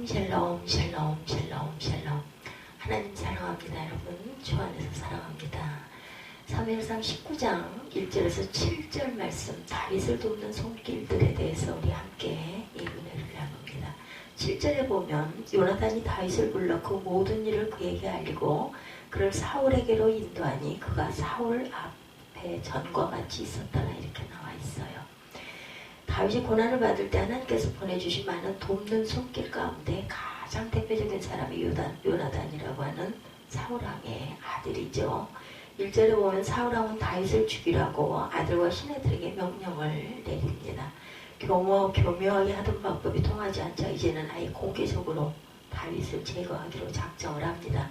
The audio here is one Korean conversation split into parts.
샬롬 샬롬 샬롬 샬롬. 하나님 사랑합니다. 여러분 주 안에서 사랑합니다. 사무엘상 19장 1절에서 7절 말씀, 다윗을 돕는 손길들에 대해서 우리 함께 이 은혜를 나눕니다. 7절에 보면 요나단이 다윗을 불러 그 모든 일을 그에게 알리고 그를 사울에게로 인도하니 그가 사울 앞에 전과 같이 있었다라 이렇게 나와 있어요. 다윗이 고난을 받을 때 하나님께서 보내주신 많은 돕는 손길 가운데 가장 대표적인 사람이 요나단이라고 하는 사울왕의 아들이죠. 1절에 보면 사울왕은 다윗을 죽이라고 아들과 시내들에게 명령을 내립니다. 교묘하게 하던 방법이 통하지 않자 이제는 아예 공개적으로 다윗을 제거하기로 작정을 합니다.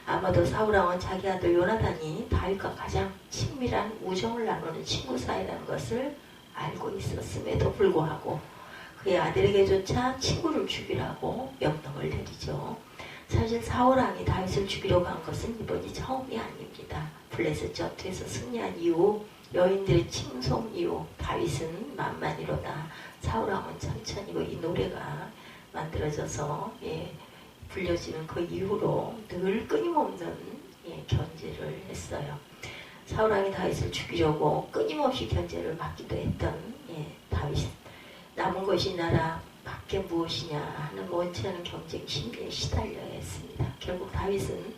아마도 사울왕은 자기 아들 요나단이 다윗과 가장 친밀한 우정을 나누는 친구 사이라는 것을 알고 있었음에도 불구하고 그의 아들에게조차 친구를 죽이라고 명령을 내리죠. 사실 사울왕이 다윗을 죽이려고 한 것은 이번이 처음이 아닙니다. 블레셋 전투에서 승리한 이후 여인들의 칭송 이후 다윗은 만만이로다. 사울왕은 천천히 이 노래가 만들어져서 불려지는 그 이후로 늘 끊임없는 견제를 했어요. 사울왕이 다윗을 죽이려고 끊임없이 견제를 받기도 했던 다윗. 남은 것이 나라 밖에 무엇이냐 하는 원치 않은 경쟁 심리에 시달려야 했습니다. 결국 다윗은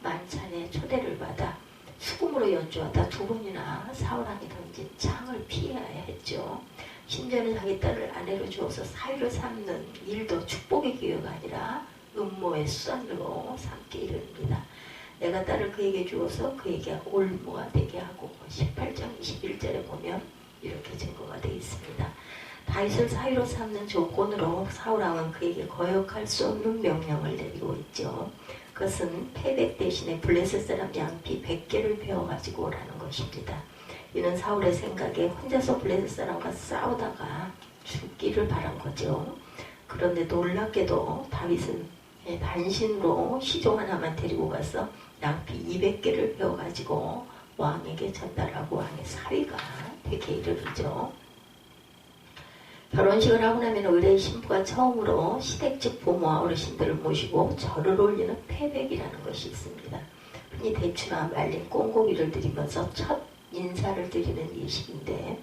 만찬에 초대를 받아 수금으로 연주하다 두 번이나 사울왕이 던진 창을 피해야 했죠. 심지어는 자기 딸을 아내로 주어서 사위를 삼는 일도 축복의 기회가 아니라 음모의 수단으로 삼게 이릅니다. 내가 딸을 그에게 주어서 그에게 올무가 되게 하고 18장 21절에 보면 이렇게 증거가 되어 있습니다. 다윗을 사위로 삼는 조건으로 사울왕은 그에게 거역할 수 없는 명령을 내리고 있죠. 그것은 패백 대신에 블레셋 사람 양피 100개를 베어가지고 오라는 것입니다. 이는 사울의 생각에 혼자서 블레셋 사람과 싸우다가 죽기를 바란 거죠. 그런데 놀랍게도 다윗은 단신으로 시종 하나만 데리고 가서 양피 200개를 베어가지고 왕에게 전달하고 왕의 사위가 되게 이르르죠. 결혼식을 하고 나면 의뢰의 신부가 처음으로 시댁 즉 부모와 어르신들을 모시고 절을 올리는 패백이라는 것이 있습니다. 흔히 대추나 말린 꽁고기를 드리면서 첫 인사를 드리는 예식인데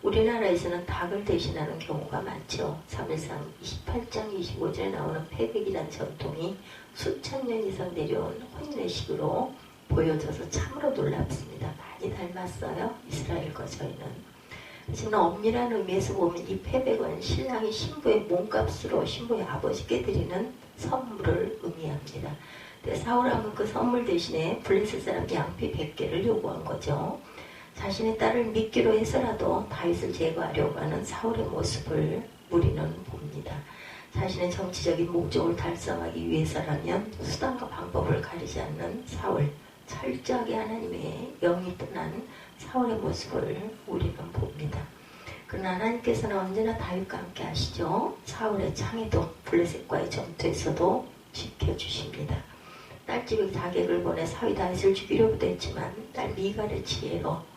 우리나라에서는 닭을 대신하는 경우가 많죠. 사무엘상 28장 25절에 나오는 패백이라는 전통이 수천 년 이상 내려온 혼례식으로 보여져서 참으로 놀랍습니다. 많이 닮았어요. 이스라엘과 저희는. 하지만 엄밀한 의미에서 보면 이 패백은 신랑이 신부의 몸값으로 신부의 아버지께 드리는 선물을 의미합니다. 사울왕은 그 선물 대신에 블레셋 사람 양피 100개를 요구한 거죠. 자신의 딸을 믿기로 해서라도 다윗을 제거하려고 하는 사울의 모습을 우리는 봅니다. 자신의 정치적인 목적을 달성하기 위해서라면 수단과 방법을 가리지 않는 사울, 철저하게 하나님의 영이 떠난 사울의 모습을 우리는 봅니다. 그러나 하나님께서는 언제나 다윗과 함께 하시죠. 사울의 창에도 블레셋과의 전투에서도 지켜주십니다. 딸집에 자객을 보내 사위 다윗을 죽이려고도 했지만 딸 미갈의 지혜로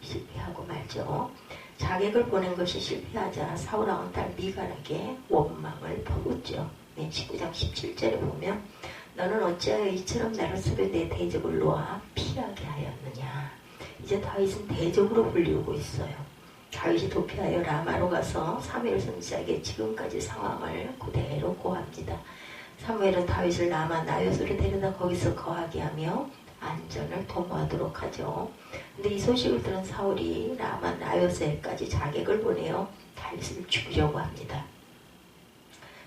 실패하고 말죠. 자객을 보낸 것이 실패하자 사울왕은 딸 미갈에게 원망을 퍼붓죠. 19장 17절에 보면 너는 어찌하여 이처럼 나를 속여 내 대적을 놓아 피하게 하였느냐. 이제 다윗은 대적으로 불리우고 있어요. 다윗이 도피하여 라마로 가서 사무엘 선지자에게 지금까지 상황을 그대로 고합니다. 사무엘은 다윗을 라마 나요스로 데려다 거기서 거하게 하며 안전을 도모하도록 하죠. 근데 이 소식을 들은 사울이 라마 나요스에까지 자객을 보내어 다윗을 죽이려고 합니다.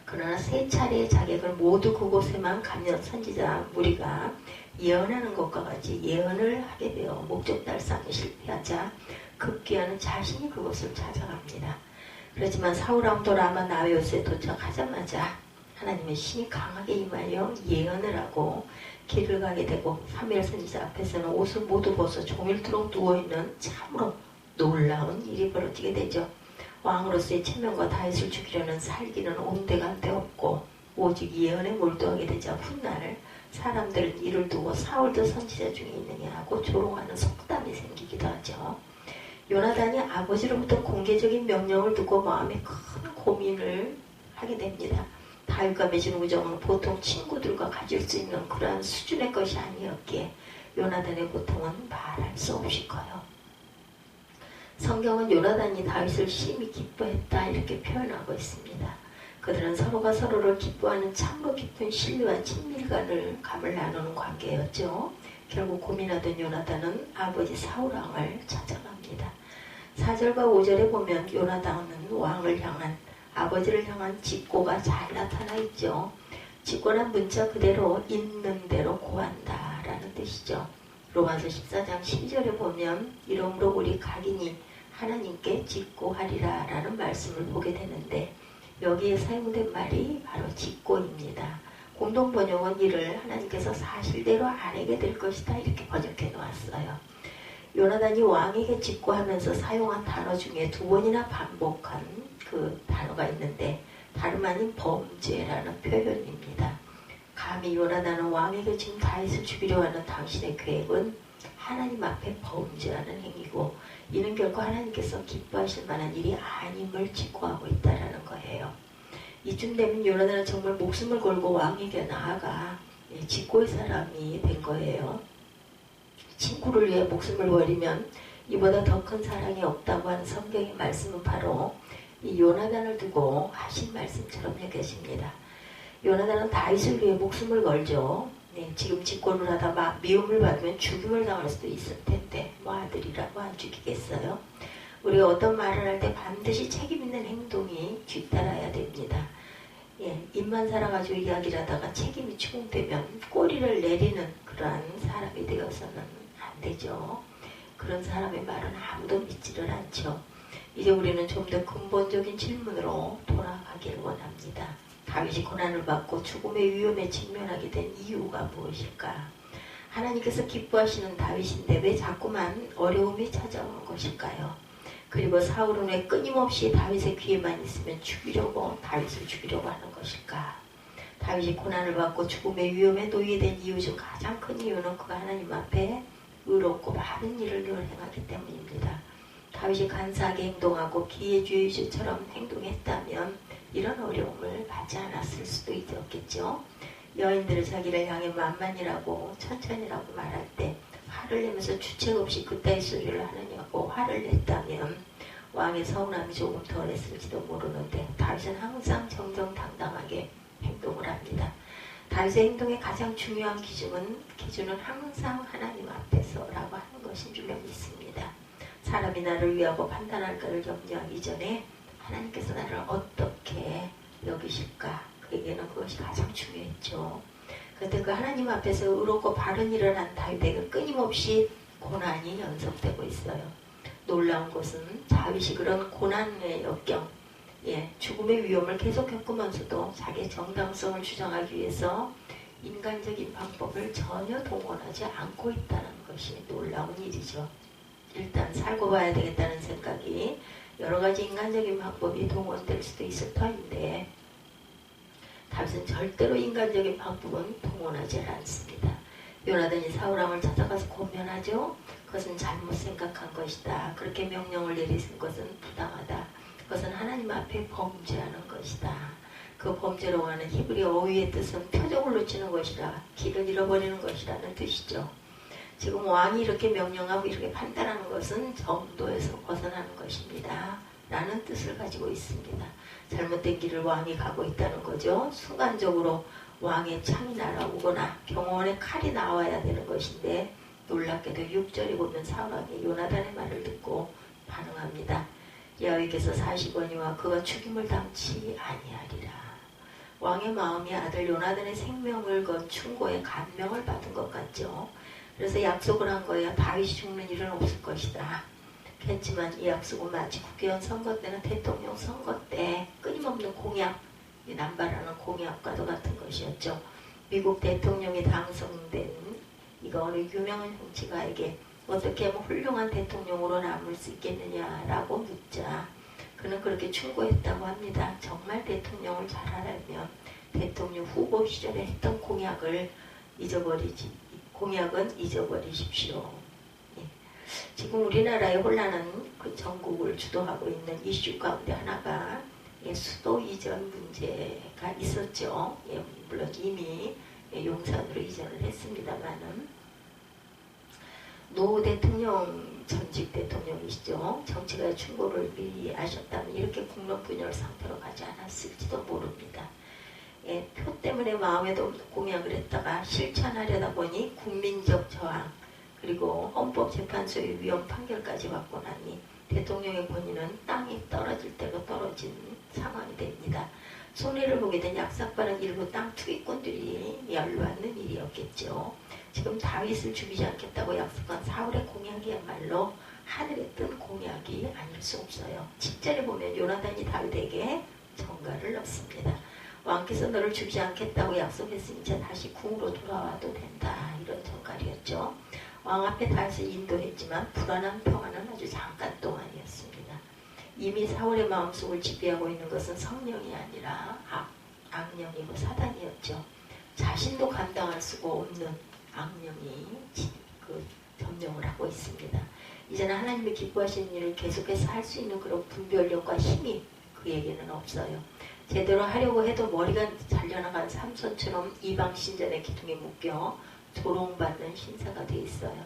그러나 세 차례의 자객을 모두 그곳에만 가면 선지자 무리가 예언하는 것과 같이 예언을 하게 되어 목적 달성에 실패하자 급기야는 자신이 그곳을 찾아갑니다. 그렇지만 사울왕도 라마 나요스에 도착하자마자 하나님의 신이 강하게 임하여 예언을 하고 길을 가게 되고 사무엘 선지자 앞에서는 옷을 모두 벗어 종일토록 누워있는 참으로 놀라운 일이 벌어지게 되죠. 왕으로서의 체면과 다윗을 죽이려는 살기는 온데간데 없고 오직 예언에 몰두하게 되자 훗날 사람들은 이를 두고 사울도 선지자 중에 있느냐 하고 조롱하는 속담이 생기기도 하죠. 요나단이 아버지로부터 공개적인 명령을 두고 마음에 큰 고민을 하게 됩니다. 다윗과 맺은 우정은 보통 친구들과 가질 수 있는 그러한 수준의 것이 아니었기에 요나단의 고통은 말할 수 없이 커요. 성경은 요나단이 다윗을 심히 기뻐했다 이렇게 표현하고 있습니다. 그들은 서로가 서로를 기뻐하는 참으로 깊은 신뢰와 친밀감을 나누는 관계였죠. 결국 고민하던 요나단은 아버지 사울왕을 찾아갑니다. 4절과 5절에 보면 요나단은 왕을 향한 아버지를 향한 직고가 잘 나타나 있죠. 직고란 문자 그대로 있는 대로 고한다 라는 뜻이죠. 로마서 14장 12절에 보면 이러므로 우리 각인이 하나님께 직고하리라 라는 말씀을 보게 되는데 여기에 사용된 말이 바로 직고입니다. 공동번역은 이를 하나님께서 사실대로 아뢰게 될 것이다 이렇게 번역해 놓았어요. 요나단이 왕에게 직고하면서 사용한 단어 중에 2번이나 반복한 그 단어가 있는데 다름 아닌 범죄라는 표현입니다. 감히 요나단은 왕에게 지금 다윗을 죽이려 하는 당신의 계획은 하나님 앞에 범죄하는 행위고 이는 결코 하나님께서 기뻐하실 만한 일이 아님을 직고하고 있다는 거예요. 이쯤 되면 요나단은 정말 목숨을 걸고 왕에게 나아가 직고의 사람이 된 거예요. 친구를 위해 목숨을 버리면 이보다 더 큰 사랑이 없다고 하는 성경의 말씀은 바로 이 요나단을 두고 하신 말씀처럼 여겨집니다. 요나단은 다윗을 위해 목숨을 걸죠. 지금 직고를 하다 막 미움을 받으면 죽임을 당할 수도 있을 텐데 뭐 아들이라고 안 죽이겠어요? 우리가 어떤 말을 할 때 반드시 책임 있는 행동이 뒤따라야 됩니다. 입만 살아가지고 이야기를 하다가 책임이 추궁되면 꼬리를 내리는 그러한 사람이 되어서는 안 되죠. 그런 사람의 말은 아무도 믿지를 않죠. 이제 우리는 좀 더 근본적인 질문으로 돌아가길 원합니다. 다윗이 고난을 받고 죽음의 위험에 직면하게 된 이유가 무엇일까? 하나님께서 기뻐하시는 다윗인데 왜 자꾸만 어려움이 찾아오는 것일까요? 그리고 사울은 왜 끊임없이 다윗의 귀에만 있으면 다윗을 죽이려고 하는 것일까? 다윗이 고난을 받고 죽음의 위험에 놓이게 된 이유 중 가장 큰 이유는 그가 하나님 앞에 의롭고 바른 일을 늘 행하기 때문입니다. 다윗이 간사하게 행동하고 기회주의자처럼 행동했다면 이런 어려움을 받지 않았을 수도 있었겠죠. 여인들을 자기를 향해 만만이라고 천천히라고 말할 때 화를 내면서 주책 없이 그따위 소리를 하느냐고 화를 냈다면 왕의 서운함이 조금 덜했을지도 모르는데 다윗은 항상 정정당당하게 행동을 합니다. 다윗의 행동의 가장 중요한 기준은 항상 하나님 앞에서라고 하는 것인 줄 믿습니다. 사람이 나를 위하고 판단할까를 염려하기 전에 하나님께서 나를 어떻게 여기실까? 그에게는 그것이 가장 중요했죠. 그런데 그 하나님 앞에서 의롭고 바른 일을 한 다윗에게 끊임없이 고난이 연속되고 있어요. 놀라운 것은 다윗이 그런 고난의 역경, 죽음의 위험을 계속 겪으면서도 자기의 정당성을 주장하기 위해서 인간적인 방법을 전혀 동원하지 않고 있다는 것이 놀라운 일이죠. 일단 살고 봐야 되겠다는 생각이 여러 가지 인간적인 방법이 동원될 수도 있을 터인데 다윗은 절대로 인간적인 방법은 동원하지 않습니다. 요나단이 사울왕을 찾아가서 고면하죠. 그것은 잘못 생각한 것이다. 그렇게 명령을 내리는 것은 부당하다. 그것은 하나님 앞에 범죄하는 것이다. 그 범죄로 하는 히브리 어휘의 뜻은 표적을 놓치는 것이라 길을 잃어버리는 것이라는 뜻이죠. 지금 왕이 이렇게 명령하고 이렇게 판단하는 것은 정도에서 벗어나는 것입니다. 라는 뜻을 가지고 있습니다. 잘못된 길을 왕이 가고 있다는 거죠. 순간적으로 왕의 창이 날아오거나 경호원의 칼이 나와야 되는 것인데 놀랍게도 6절에 보면 사울왕이 요나단의 말을 듣고 반응합니다. 여호와께서 사시거니와 그가 죽임을 당치 아니하리라. 왕의 마음이 아들 요나단의 생명을 건 충고에 감명을 받은 것 같죠. 그래서 약속을 한 거예요. 다윗이 죽는 일은 없을 것이다. 했지만 이 약속은 마치 국회의원 선거 때나 대통령 선거 때 끊임없는 공약, 남발하는 공약과도 같은 것이었죠. 미국 대통령이 당선된 이거 어느 유명한 정치가에게 어떻게 하면 훌륭한 대통령으로 남을 수 있겠느냐라고 묻자 그는 그렇게 충고했다고 합니다. 정말 대통령을 잘하려면 대통령 후보 시절에 했던 공약은 잊어버리십시오. 지금 우리나라의 혼란은 그 전국을 주도하고 있는 이슈 가운데 하나가 수도 이전 문제가 있었죠. 물론 이미 용산으로 이전을 했습니다만은 노 대통령 전직 대통령이시죠. 정치가의 충고를 미리 아셨다면 이렇게 국론분열 상태로 가지 않았을지도 모릅니다. 표 때문에 마음에도 공약을 했다가 실천하려다 보니 국민적 저항 그리고 헌법재판소의 위헌 판결까지 받고 나니 대통령의 권위는 땅이 떨어질 대로 떨어진 상황이 됩니다. 손해를 보게 된 약삭빠른 일부 땅 투기꾼들이 열받는 일이었겠죠. 지금 다윗을 죽이지 않겠다고 약속한 사울의 공약이야말로 하늘에 뜬 공약이 아닐 수 없어요. 7절에 보면 요나단이 다윗에게 전가를 넣습니다. 왕께서 너를 죽이지 않겠다고 약속했으니 이제 다시 궁으로 돌아와도 된다. 이런 전갈이었죠. 왕 앞에 다윗을 인도했지만 불안한 평화는 아주 잠깐 동안이었습니다. 이미 사울의 마음속을 지배하고 있는 것은 성령이 아니라 악령이고 사단이었죠. 자신도 감당할 수가 없는 악령이 점령을 하고 있습니다. 이제는 하나님이 기뻐하시는 일을 계속해서 할 수 있는 그런 분별력과 힘이 그에게는 없어요. 제대로 하려고 해도 머리가 잘려나간 삼손처럼 이방 신전의 기둥에 묶여 조롱받는 신사가 되어 있어요.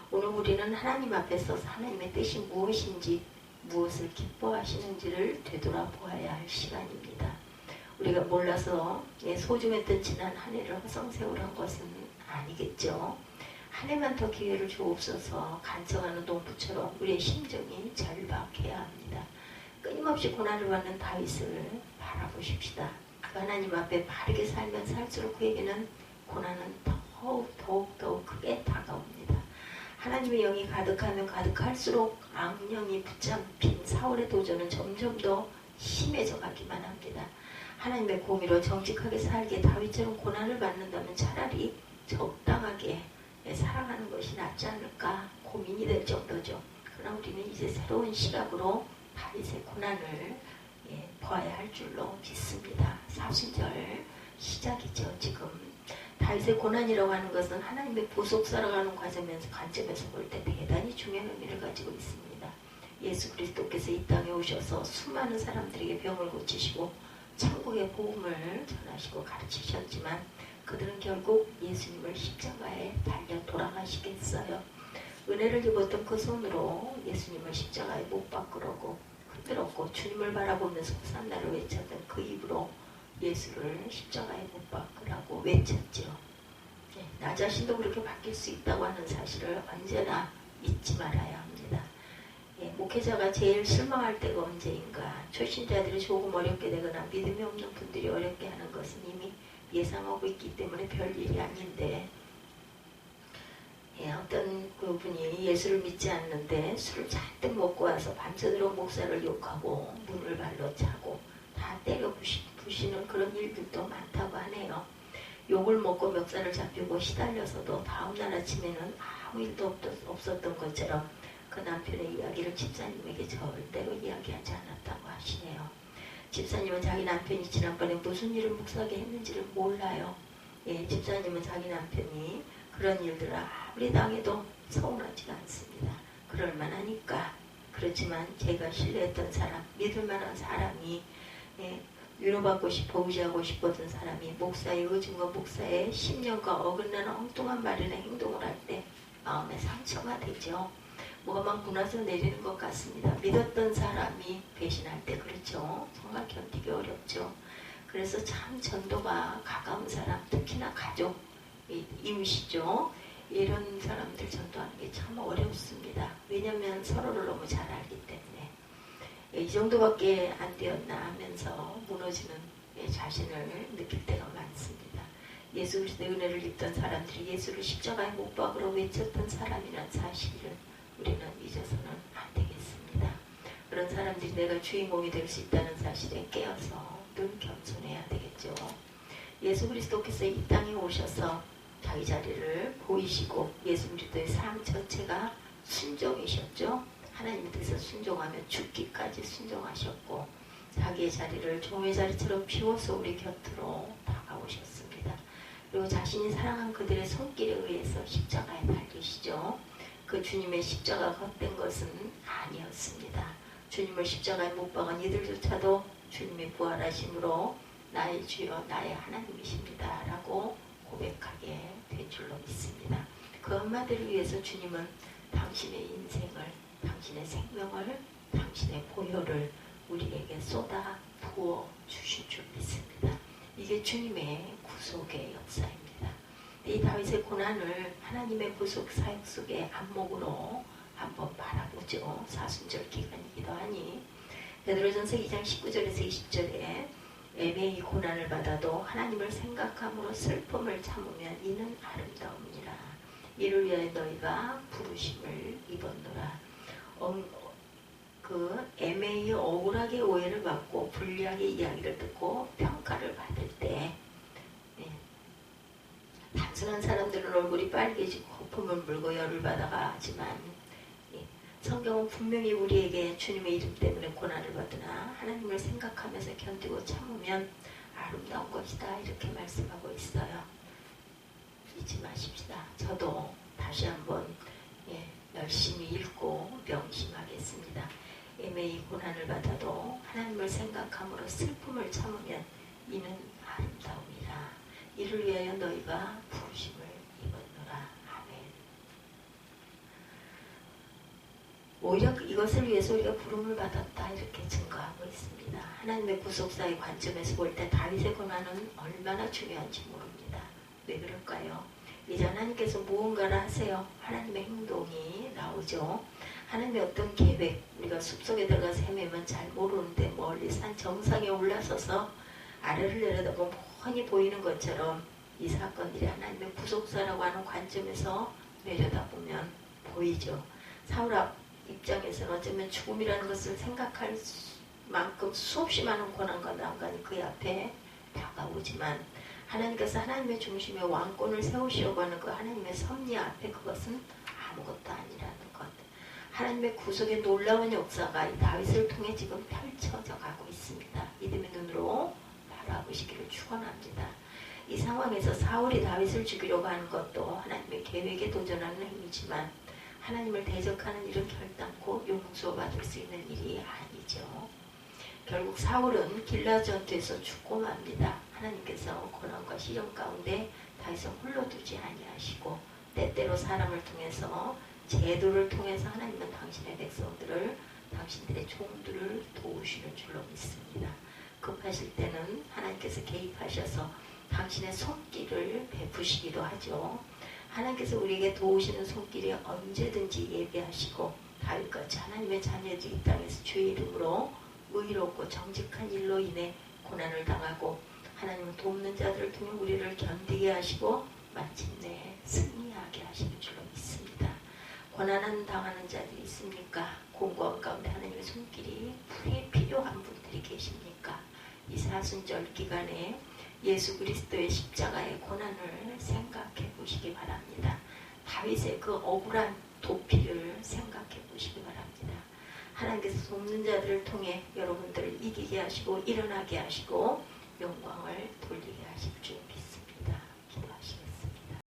오늘 우리는 하나님 앞에서 하나님의 뜻이 무엇인지 무엇을 기뻐하시는지를 되돌아보아야 할 시간입니다. 우리가 몰라서 소중했던 지난 한 해를 허송세월한 것은 아니겠죠. 한 해만 더 기회를 주옵소서 간청하는 농부처럼 우리의 심정이 절박해야 합니다. 끊임없이 고난을 받는 다윗을 바라보십시다. 그 하나님 앞에 바르게 살면 살수록 그에게는 고난은 더욱 크게 다가옵니다. 하나님의 영이 가득하면 가득할수록 악령이 붙잡힌 사울의 도전은 점점 더 심해져 가기만 합니다. 하나님의 공의로 정직하게 살기에 다윗처럼 고난을 받는다면 차라리 적당하게 살아가는 것이 낫지 않을까 고민이 될 정도죠. 그러나 우리는 이제 새로운 시각으로 다윗의 고난을 보아야 할 줄로 믿습니다. 사순절 시작이죠. 지금 다윗의 고난이라고 하는 것은 하나님의 보속 살아가는 관점에서 볼 때 대단히 중요한 의미를 가지고 있습니다. 예수 그리스도께서 이 땅에 오셔서 수많은 사람들에게 병을 고치시고 천국의 복음을 전하시고 가르치셨지만 그들은 결국 예수님을 십자가에 달려 돌아가시겠어요. 은혜를 입었던 그 손으로 예수님을 십자가에 못 박으려고 흔들었고 주님을 바라보면서 호산나를 외쳤던 그 입으로 예수를 십자가에 못 박으라고 외쳤죠. 나 자신도 그렇게 바뀔 수 있다고 하는 사실을 언제나 잊지 말아야 합니다. 목회자가 제일 실망할 때가 언제인가. 초신자들이 조금 어렵게 되거나 믿음이 없는 분들이 어렵게 하는 것은 이미 예상하고 있기 때문에 별일이 아닌데 어떤 그분이 예수를 믿지 않는데 술을 잔뜩 먹고 와서 밤새도록 목사를 욕하고 문을 발로 차고 다 때려 부시는 그런 일들도 많다고 하네요. 욕을 먹고 멱살을 잡히고 시달려서도 다음날 아침에는 아무 일도 없었던 것처럼 그 남편의 이야기를 집사님에게 절대로 이야기하지 않았다고 하시네요. 집사님은 자기 남편이 지난번에 무슨 일을 묵사하게 했는지를 몰라요. 집사님은 자기 남편이 그런 일들을 아무리 당해도 서운하지가 않습니다. 그럴만하니까. 그렇지만 제가 신뢰했던 사람, 믿을만한 사람이 위로받고 싶어 의지하고 싶었던 사람이 목사의 의중과 목사의 심령과 어긋나는 엉뚱한 말이나 행동을 할 때 마음에 상처가 되죠. 뭐가 막 무너져 내리는 것 같습니다. 믿었던 사람이 배신할 때 그렇죠. 정말 견디기 어렵죠. 그래서 참 전도가 가까운 사람, 특히나 가족, 이웃이죠. 이런 사람들 전도하는 게 참 어렵습니다. 왜냐하면 서로를 너무 잘 알기 때문에. 이 정도밖에 안 되었나 하면서 무너지는 자신을 느낄 때가 많습니다. 예수 그리스도의 은혜를 입던 사람들이 예수를 십자가에 못 박으러 외쳤던 사람이란 사실을 우리는 잊어서는 안 되겠습니다. 그런 사람들이 내가 주인공이 될 수 있다는 사실에 깨어서 늘 겸손해야 되겠죠. 예수 그리스도께서 이 땅에 오셔서 자기 자리를 보이시고 예수 그리스도의 삶 전체가 순종이셨죠. 하나님의 뜻에 순종하며 죽기까지 순종하셨고 자기의 자리를 종의 자리처럼 비워서 우리 곁으로 다가오셨습니다. 그리고 자신이 사랑한 그들의 손길에 의해서 십자가에 달리시죠. 그 주님의 십자가가 헛된 것은 아니었습니다. 주님을 십자가에 못 박은 이들조차도 주님이 부활하심으로 나의 주여 나의 하나님이십니다 라고 고백하게 된 줄로 믿습니다. 그 엄마들을 위해서 주님은 당신의 인생을, 당신의 생명을, 당신의 보혈을 우리에게 쏟아 부어 주신 줄 믿습니다. 이게 주님의 구속의 역사입니다. 이 다윗의 고난을 하나님의 구속 사역 속의 안목으로 한번 바라보죠. 사순절 기간이기도 하니 베드로전서 2장 19절에서 20절에 애매히 고난을 받아도 하나님을 생각함으로 슬픔을 참으면 이는 아름다움이라. 이를 위하여 너희가 부르심을 입었노라. 애매히 억울하게 오해를 받고 불리하게 이야기를 듣고 평가를 받을 때 단순한 사람들은 얼굴이 빨개지고 거품을 물고 열을 받아가 하지만 성경은 분명히 우리에게 주님의 이름 때문에 고난을 받으나 하나님을 생각하면서 견디고 참으면 아름다운 것이다 이렇게 말씀하고 있어요. 잊지 마십시다. 저도 다시 한번 열심히 읽고 명심하겠습니다. 애매히 고난을 받아도 하나님을 생각함으로 슬픔을 참으면 이는 아름다움이라. 이를 위하여 너희가 부르심을 입었노라. 아멘. 오히려 이것을 위해서 우리가 부름을 받았다 이렇게 증거하고 있습니다. 하나님의 구속사의 관점에서 볼 때 다윗의 고난은 얼마나 중요한지 모릅니다. 왜 그럴까요? 이제 하나님께서 무언가를 하세요. 하나님의 행동이 나오죠. 하나님의 어떤 계획, 우리가 숲속에 들어가서 헤매면 잘 모르는데 멀리 산 정상에 올라서서 아래를 내려다보면 뻔히 보이는 것처럼 이 사건들이 하나님의 구속사라고 하는 관점에서 내려다보면 보이죠. 사울 입장에서는 어쩌면 죽음이라는 것을 생각할 만큼 수없이 많은 고난과 난관이 그의 앞에 다가오지만 하나님께서 하나님의 중심에 왕권을 세우시려고 하는 그 하나님의 섭리 앞에 그것은 아무것도 아니라는 것. 하나님의 구속의 놀라운 역사가 이 다윗을 통해 지금 펼쳐져 가고 있습니다. 믿음의 눈으로 바라보시기를 축원합니다. 이 상황에서 사울이 다윗을 죽이려고 하는 것도 하나님의 계획에 도전하는 행위지만 하나님을 대적하는 일은 결단코 용서받을 수 있는 일이 아니죠. 결국 사울은 길라 전투에서 죽고 맙니다. 하나님께서 고난과 시련 가운데 다윗을 홀로 두지 아니하시고 때때로 사람을 통해서 제도를 통해서 하나님은 당신의 백성들을 당신들의 종들을 도우시는 줄로 믿습니다. 급하실 때는 하나님께서 개입하셔서 당신의 손길을 베푸시기도 하죠. 하나님께서 우리에게 도우시는 손길이 언제든지 예비하시고 다윗같이 하나님의 자녀들이 이 땅에서 주의 이름으로 의롭고 정직한 일로 인해 고난을 당하고 하나님을 돕는 자들을 통해 우리를 견디게 하시고 마침내 승리하게 하시는 줄로 믿습니다. 고난은 당하는 자들이 있습니까? 공고한 가운데 하나님의 손길이 필요한 분들이 계십니까? 이 사순절 기간에 예수 그리스도의 십자가의 고난을 생각해 보시기 바랍니다. 다윗의 그 억울한 도피를 생각해 보시기 바랍니다. 하나님께서 돕는 자들을 통해 여러분들을 이기게 하시고 일어나게 하시고 영광을 돌리게 하실 줄 믿습니다.